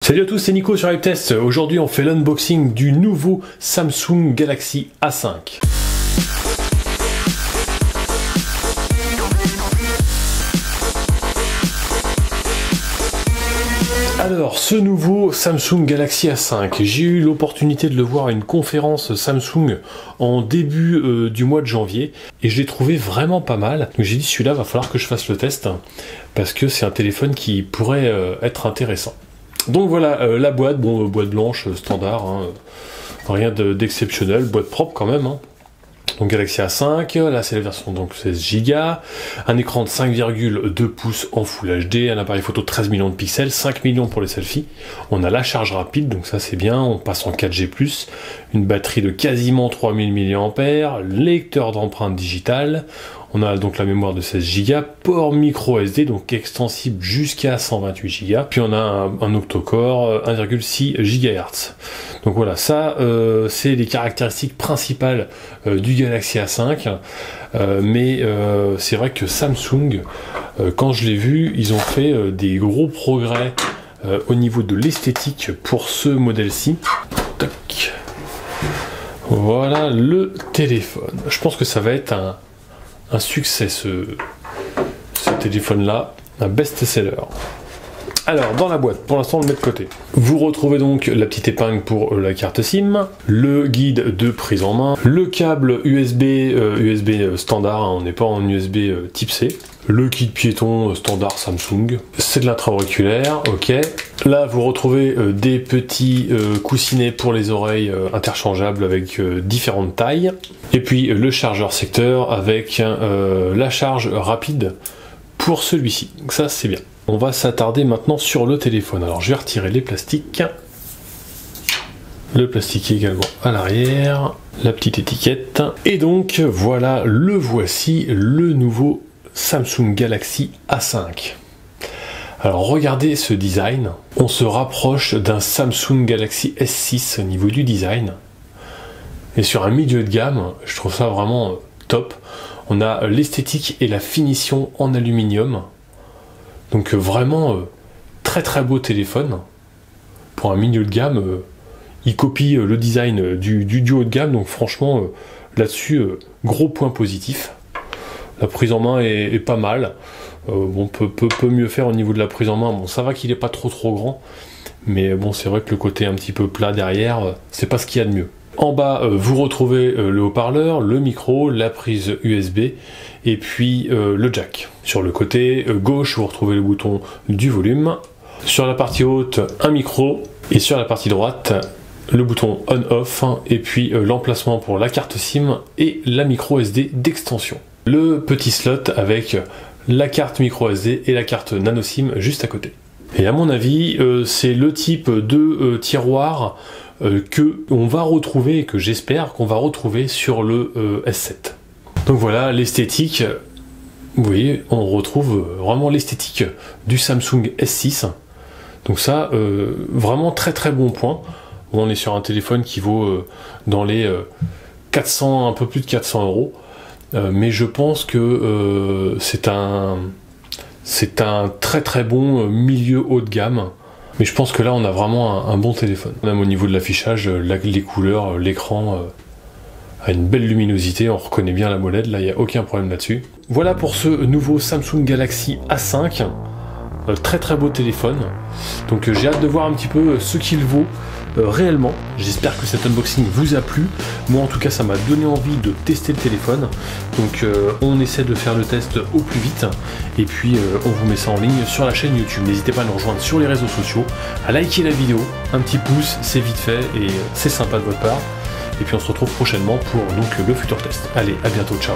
Salut à tous, c'est Nico sur HypeTest. Aujourd'hui on fait l'unboxing du nouveau Samsung Galaxy A5. Alors, ce nouveau Samsung Galaxy A5, j'ai eu l'opportunité de le voir à une conférence Samsung en début du mois de janvier et je l'ai trouvé vraiment pas mal. Donc j'ai dit celui-là va falloir que je fasse le test parce que c'est un téléphone qui pourrait être intéressant. Donc voilà, la boîte, bon, boîte blanche standard, hein, rien d'exceptionnel, boîte propre quand même. Hein. Donc Galaxy A5, là c'est la version donc 16 Go, un écran de 5,2 pouces en Full HD, un appareil photo de 13 millions de pixels, 5 millions pour les selfies, on a la charge rapide, donc ça c'est bien, on passe en 4G+, une batterie de quasiment 3000 mAh, lecteur d'empreintes digitales, on a donc la mémoire de 16 Go, port micro SD, donc extensible jusqu'à 128 Go, puis on a un octa-core 1,6 GHz. Donc voilà, ça c'est les caractéristiques principales du Galaxy A5, mais c'est vrai que Samsung, quand je l'ai vu, ils ont fait des gros progrès au niveau de l'esthétique pour ce modèle-ci. Tac. Voilà le téléphone. Je pense que ça va être un succès ce téléphone-là, un best-seller. Alors, dans la boîte, pour l'instant on le met de côté. Vous retrouvez donc la petite épingle pour la carte SIM, le guide de prise en main, le câble USB standard, hein, on n'est pas en USB type C, le kit piéton standard Samsung, c'est de l'intra-auriculaire, ok. Là vous retrouvez des petits coussinets pour les oreilles interchangeables avec différentes tailles, et puis le chargeur secteur avec la charge rapide pour celui-ci, donc ça c'est bien. On va s'attarder maintenant sur le téléphone. Alors je vais retirer les plastiques. Le plastique également à l'arrière. La petite étiquette. Et donc voilà, le voici, le nouveau Samsung Galaxy A5. Alors regardez ce design. On se rapproche d'un Samsung Galaxy S6 au niveau du design. Et sur un milieu de gamme, je trouve ça vraiment top. On a l'esthétique et la finition en aluminium. Donc vraiment très très beau téléphone pour un milieu de gamme. Il copie le design du haut de gamme, donc franchement là-dessus gros point positif. La prise en main est pas mal. Bon, peut mieux faire au niveau de la prise en main. Bon, ça va qu'il est pas trop grand, mais bon, c'est vrai que le côté un petit peu plat derrière, c'est pas ce qu'il y a de mieux. En bas, vous retrouvez le haut-parleur, le micro, la prise USB et puis le jack. Sur le côté gauche, vous retrouvez le bouton du volume. Sur la partie haute, un micro. Et sur la partie droite, le bouton on-off et puis l'emplacement pour la carte SIM et la micro SD d'extension. Le petit slot avec la carte micro SD et la carte nano SIM juste à côté. Et à mon avis, c'est le type de tiroir que on va retrouver et que j'espère qu'on va retrouver sur le S7. Donc voilà l'esthétique, vous voyez, on retrouve vraiment l'esthétique du Samsung S6. Donc ça, vraiment très très bon point. Bon, on est sur un téléphone qui vaut dans les 400, un peu plus de 400 euros, mais je pense que c'est un très très bon milieu haut de gamme. Mais je pense que là on a vraiment un bon téléphone. Même au niveau de l'affichage, les couleurs, l'écran a une belle luminosité, on reconnaît bien la molette, là il n'y a aucun problème là-dessus. Voilà pour ce nouveau Samsung Galaxy A5, très très beau téléphone. Donc j'ai hâte de voir un petit peu ce qu'il vaut réellement. J'espère que cet unboxing vous a plu. Moi en tout cas ça m'a donné envie de tester le téléphone. Donc on essaie de faire le test au plus vite. Et puis on vous met ça en ligne sur la chaîne YouTube. N'hésitez pas à nous rejoindre sur les réseaux sociaux, à liker la vidéo, un petit pouce, c'est vite fait et c'est sympa de votre part. Et puis on se retrouve prochainement pour donc le futur test. Allez, à bientôt, ciao.